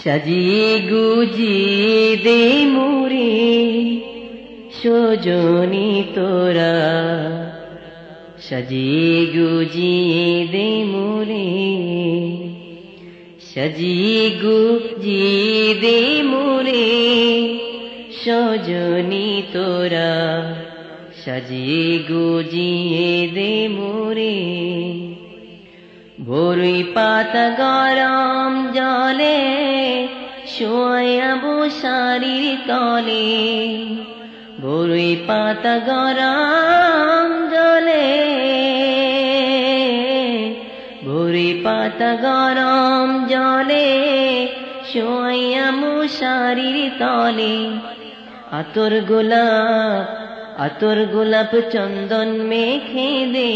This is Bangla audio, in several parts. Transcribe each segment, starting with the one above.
সাজিয়ে গুজিয়ে দে মোরে সজনী তোরা, সাজিয়ে গুজিয়ে দে মোরে, সাজিয়ে গুজিয়ে দে মোরে সজনী তোরা, সাজিয়ে গুজিয়ে দে মোরে। বরই পাতা গরম জলে শোয়াবো শাড়ির তলে, বরই পাতা গরম জলে, বরই পাতা গরম জলে শোয়াবো শাড়ির তলে। আতর গোলাপ চন্দন মেখে দে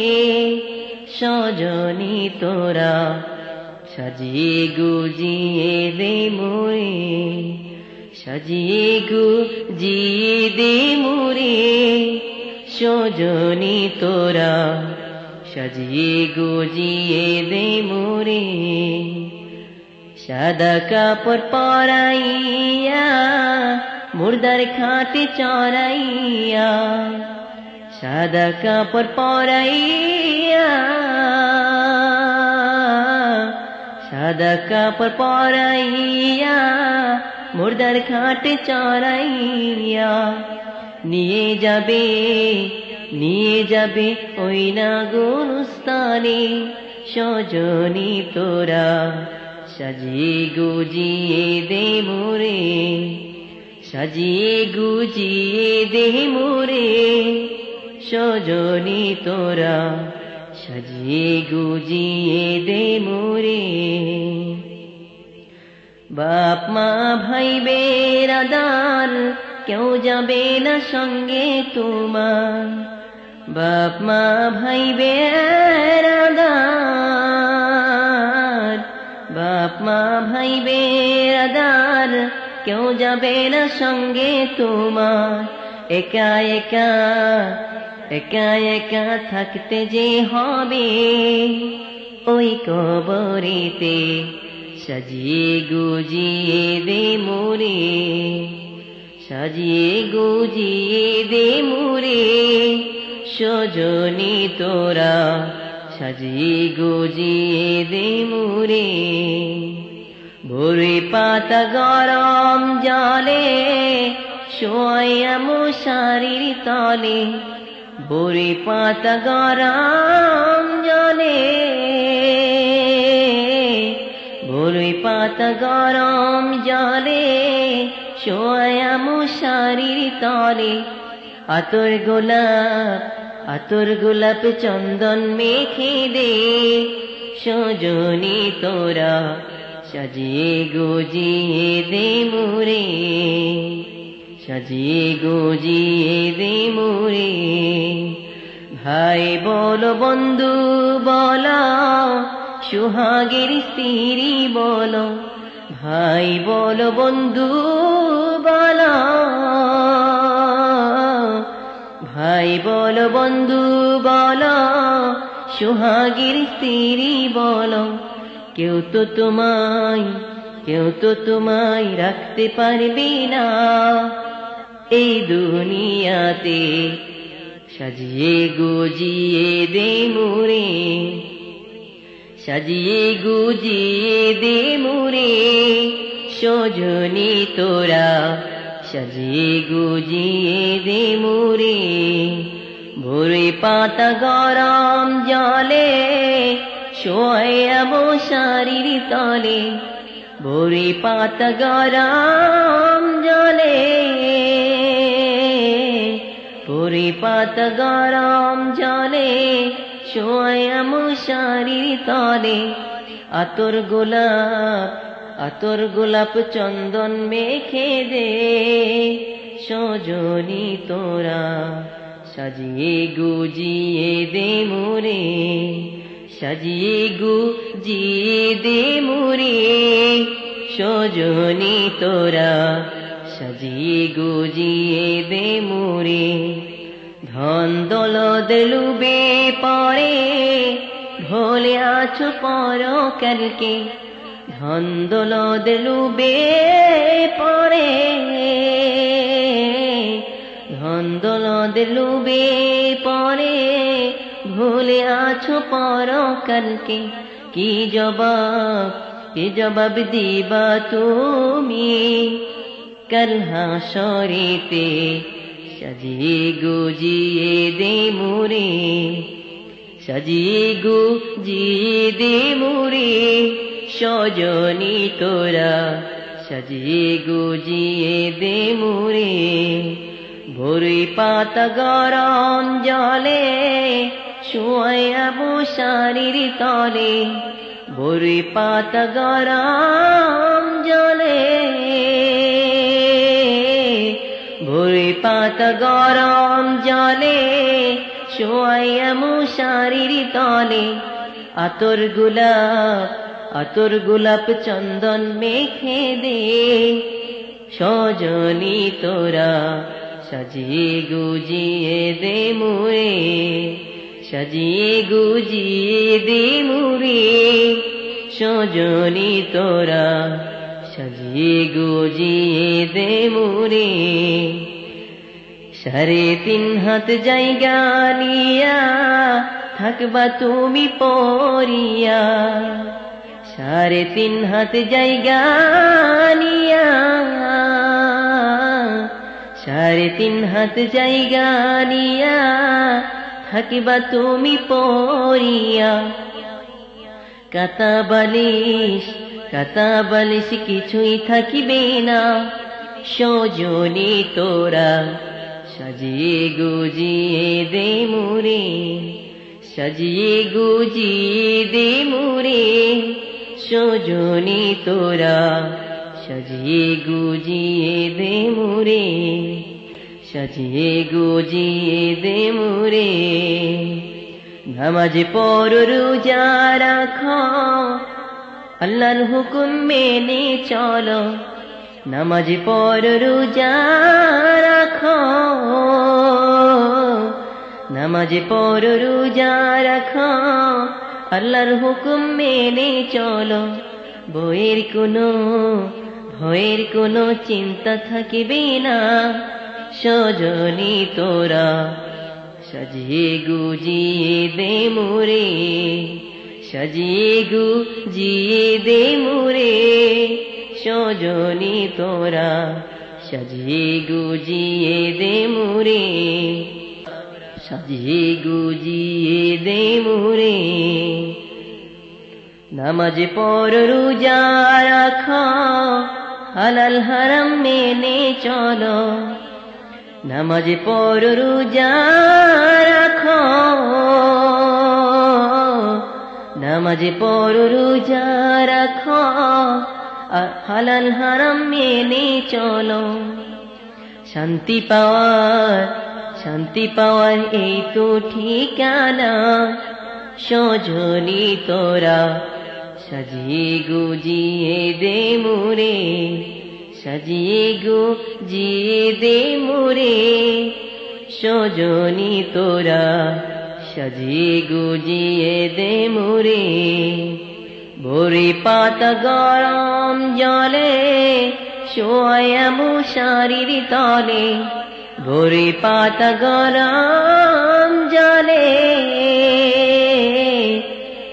সজনী তোরা, সাজিয়ে গুজিয়ে দে মোরে, সাজিয়ে গুজিয়ে দে মোরে সজনী তোরা, সাজিয়ে গুজিয়ে দে মোরে। সাদা কাপড় পরাইয়া মুর্দার খাটে চড়াইয়া, সাদা কাপড় পরাইয়া, সাদা কাপড় পরাইয়া মুর্দার খাটে চড়াইয়া, নিয়ে যাবে ওই না গুরুস্থানে সজনী তোরা, সাজিয়ে গুজিয়ে দে মোরে, সাজিয়ে গুজিয়ে দে মোরে সজনী তোরা, সাজিয়ে গুজিয়ে দে মোরে। বাপ মা ভাই বেরাদার কেউ যাবে না সঙ্গে তোমার, বাপ মা ভাই বেরাদার, বাপ মা ভাই বেরাদার কেউ যাবে না সঙ্গে তোমার। একা একা একা একা থাকতে যে হবে ওই কবরেতে, সাজিয়ে গুজিয়ে দে মোরে, সাজিয়ে গুজিয়ে দে মোরে সজনী তোরা, সাজিয়ে গুজিয়ে দে মোরে। বরই পাতা গরম জলে শোয়াবো শাড়ির তলে, বরই পাতা গরম জলে, বরই পাতা গরম জলে শোয়াবো শাড়ির তলে। আতর গোলাপ চন্দন মেখে দে সজনী তোরা, সাজিয়ে গুজিয়ে দে মোরে, সাজিয়ে গুজিয়ে দে মোরে। ভাই বলো বন্ধু বলো সুহাগের স্ত্রী বলো, ভাই বলো বন্ধু বলো, ভাই বলো বন্ধু বলো সুহাগের স্ত্রী বলো। কেউ তো তোমায় রাখতে পারবে না এই দুনিয়াতে, সাজিয়ে গুজিয়ে দে মোরে, সাজিয়ে গুজিয়ে দে মোরে সজনী তোরা, সাজিয়ে গুজিয়ে দে মোরে। ভোরে পাতা গরম জলে শোয়াবো শাড়ির তলে, ভোরে পাতা গরম জলে, ভোরে পাতা গরম জলে শোয়াবো শাড়ির তলে। আতর গোলাপ চন্দন মেখে দে সজনী তোরা, সাজিয়ে গুজিয়ে দে মোরে, সাজিয়ে গুজিয়ে দে মোরে সজনী তোরা, সাজিয়ে গুজিয়ে দে মোরে। ধন দৌলত লুবে পরে ভোলে আছো পরকালকে, ধন দৌলত লুবে পরে, ধন দৌলত লুবে পরে, ভুলে আছো পরকালকে। কি জবাব দিবা তুমি কাল হাসরেতে? সাজিয়ে গুজিয়ে দে মুরে, সাজিয়ে গুজিয়ে দে মুরে সজনী তোরা, সাজিয়ে গুজিয়ে দে মুরে। ভোরে পাতা গরম জলে শুয়ে বসারির তলে, ভোরে পাতা গরম জলে, ভোরে পাতা গরম জলে শুয়ে মশারির তলে। আতর গোলাপ চন্দন মেখে দে সজনী তোরা, সাজিয়ে গুজিয়ে দে মুরে, সাজিয়ে গুজিয়ে দে মুরে সজনী তোরা, সাজিয়ে গুজিয়ে দে মুরে। 3.5 হাত জায়গা নিয়া থাকবা তুমি পরিয়া, 3.5 হাত জায়গা নিয়া, 3.5 হাত জায়গা নিয়া থাকিবা তুমি পরিয়া। কাতা বালিশ কিছুই থাকিবে না সজনী তোরা, সাজিয়ে গুজিয়ে দে মুরে, সাজিয়ে গুজিয়ে দে মুরে সজনী তোরা, সাজিয়ে গুজিয়ে দে মুরে, সাজিয়ে গুজিয়ে দে মুরে। নামাজ পড়ো রোজা রাখো আল্লাহর হুকুম মেনে চলো, নামাজ পড়ো রোজা রাখো, নামাজ পড়ো রোজা রাখো আল্লাহর হুকুম মেনে চলো। ভয়ের কোনো চিন্তা থাকিবে না সজনী তোরা, সাজিয়ে গুজিয়ে দে মুরে, সাজিয়ে গুজিয়ে দে মুরে সজনী তোরা, সাজিয়ে গুজিয়ে দে মুরে, সাজিয়ে গুজিয়ে দে মুরে। নামাজ পড়ো রোজা রাখো হালাল হারাম মেনে চলো, নামাজ পড়ো রোজা রাখো, নামাজ পড়ো রোজা রাখো হালাল হারাম মেনে চলো। শান্তি পাওয়ার এই তো ঠিকানা সজনী তোরা, সাজিয়ে গুজিয়ে দে মুরে, সাজিয়ে গুজিয়ে দে মুরে সজনী তোরা, সাজিয়ে গুজিয়ে দে মুরে। ভোরে পাতা গরম জলে শুয়ে মশারির তলে, ভোরে পাতা গরম জলে,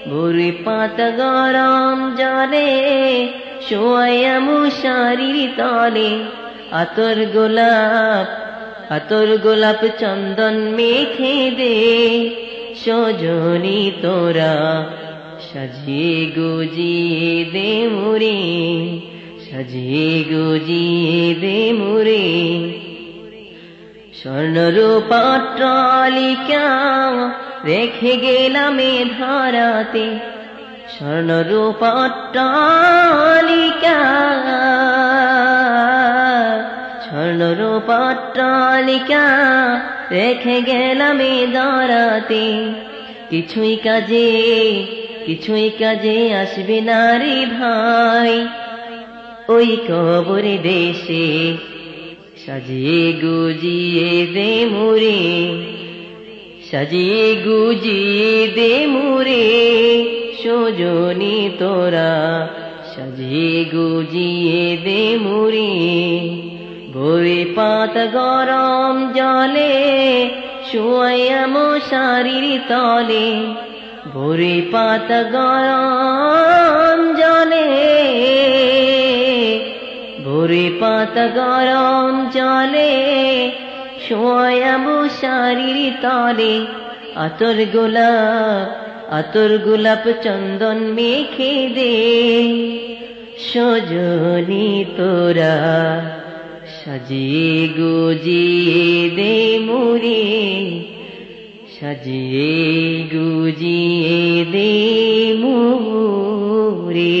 ভোরে পাতা গরম জলে শুয়ে মশারির তলে। আতর গোলাপ চন্দন মেখে দে সজনী তোরা, সাজিয়ে গুজিয়ে দে মুরে, সাজিয়ে গুজিয়ে দে মুরে। স্বর্ণরূপা অট্টালিকা রেখে গেলাম এ ধরাতে, স্বর্ণরূপা অট্টালিকা, স্বর্ণরূপা অট্টালিকা রেখে গেলাম এ ধরাতে। কিছুই কাজে আসবে না রে ভাই ওই কবর দেশে, সাজিয়ে গুজিয়ে দে মুরে, সাজিয়ে গুজিয়ে দে মুরে সজনী তোরা, সাজিয়ে গুজিয়ে দে মুড়ি বই পাতা গরম জলে শুয়াইয়া মশারির তলে বই পাতা গরম জলে বই পাতা গরম জলে শুয়াইয়া মশারির তলে আতর গোলাপ চন্দন মেখে দে সজনী তোরা সাজিয়ে গুজিয়ে দে মুড়ি সাজিয়ে গুজিয়ে দে মুড়ি